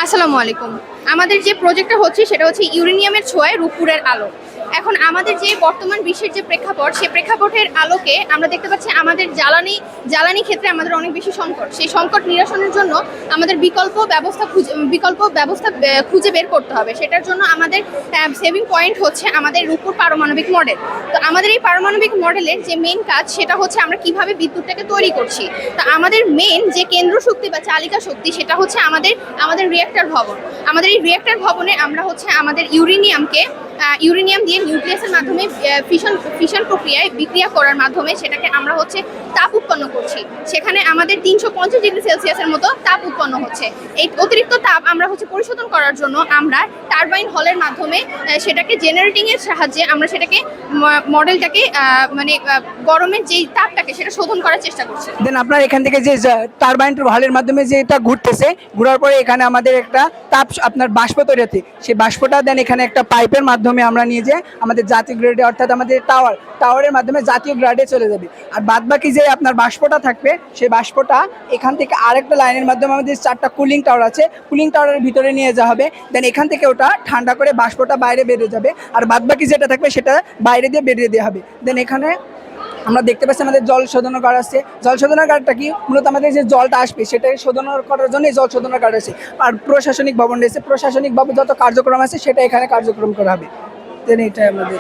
আসসালামু আলাইকুম। আমাদের যে প্রজেক্টটা হচ্ছে সেটা হচ্ছে ইউরেনিয়ামের ছোঁয়ায় রূপপুরের আলো। এখন আমাদের যে বর্তমান বিশ্বের যে প্রেক্ষাপট, সেই প্রেক্ষাপটের আলোকে আমরা দেখতে পাচ্ছি আমাদের জ্বালানি ক্ষেত্রে আমাদের অনেক বেশি সংকট। সেই সংকট নিরসনের জন্য আমাদের বিকল্প ব্যবস্থা খুঁজে বের করতে হবে। সেটার জন্য আমাদের সেভিং পয়েন্ট হচ্ছে আমাদের রূপপুর পারমাণবিক মডেল। তো আমাদের এই পারমাণবিক মডেলের যে মেইন কাজ সেটা হচ্ছে আমরা কিভাবে বিদ্যুৎটাকে তৈরি করছি। তো আমাদের মেইন যে কেন্দ্র শক্তি বা চালিকা শক্তি সেটা হচ্ছে আমাদের রিঅ্যাক্টর ভবন। আমাদের এই রিঅ্যাক্টর ভবনে আমরা হচ্ছে আমাদের ইউরেনিয়াম দিয়ে নিউক্লিয়াসের মাধ্যমে ফিশন প্রক্রিয়ায় বিক্রিয়া করার মাধ্যমে সেটাকে আমরা হচ্ছে তাপ উৎপন্ন করছি। সেখানে আমাদের 350 ডিগ্রি সেলসিয়াসের মতো তাপ উৎপন্ন হচ্ছে। এই অতিরিক্ত তাপ আমরা হচ্ছে পরিশোধন করার জন্য আমরা টারবাইন হলের মাধ্যমে সেটাকে জেনারেটিং এর সাহায্যে আমরা সেটাকে মডেলটাকে গরমের যেই তাপটাকে সেটা শোধন করার চেষ্টা করছি। দেন আপনার এখান থেকে যে টারবাইন হলের মাধ্যমে যে এটা ঘুরতেছে, ঘোরার পরে এখানে আমাদের একটা তাপ আপনার বাষ্প তৈরি হচ্ছে। সেই বাষ্পটা দেন এখানে একটা পাইপের মাধ্যমে আমরা নিয়ে যাই আমাদের জাতীয় গ্রেডে, অর্থাৎ আমাদের টাওয়ারের মাধ্যমে জাতীয় গ্রেডে চলে যাবে। আর বাদ বাকি যে আপনার বাষ্পটা থাকবে, সেই বাষ্পটা এখান থেকে আরেকটা লাইনের মাধ্যমে আমাদের 4টা কুলিং টাওয়ার আছে, কুলিং টাওয়ারের ভিতরে নিয়ে যাওয়া হবে। দেন এখান থেকে ওটা ঠান্ডা করে বাষ্পটা বাইরে বেরিয়ে যাবে, আর বাদ বাকি যেটা থাকবে সেটা বাইরে দিয়ে বেরিয়ে দেওয়া হবে। দেন এখানে আমরা দেখতে পাচ্ছি আমাদের জল শোধনাগার আছে। জল শোধনাগারটা কি মূলত আমাদের যে জলটা আসবে সেটাকে শোধন করার জন্য জল শোধনাগার আছে। আর প্রশাসনিক ভবন রয়েছে, প্রশাসনিক ভাবে যত কার্যক্রম আছে সেটা এখানে কার্যক্রম করা হবে। দেন এটা আমাদের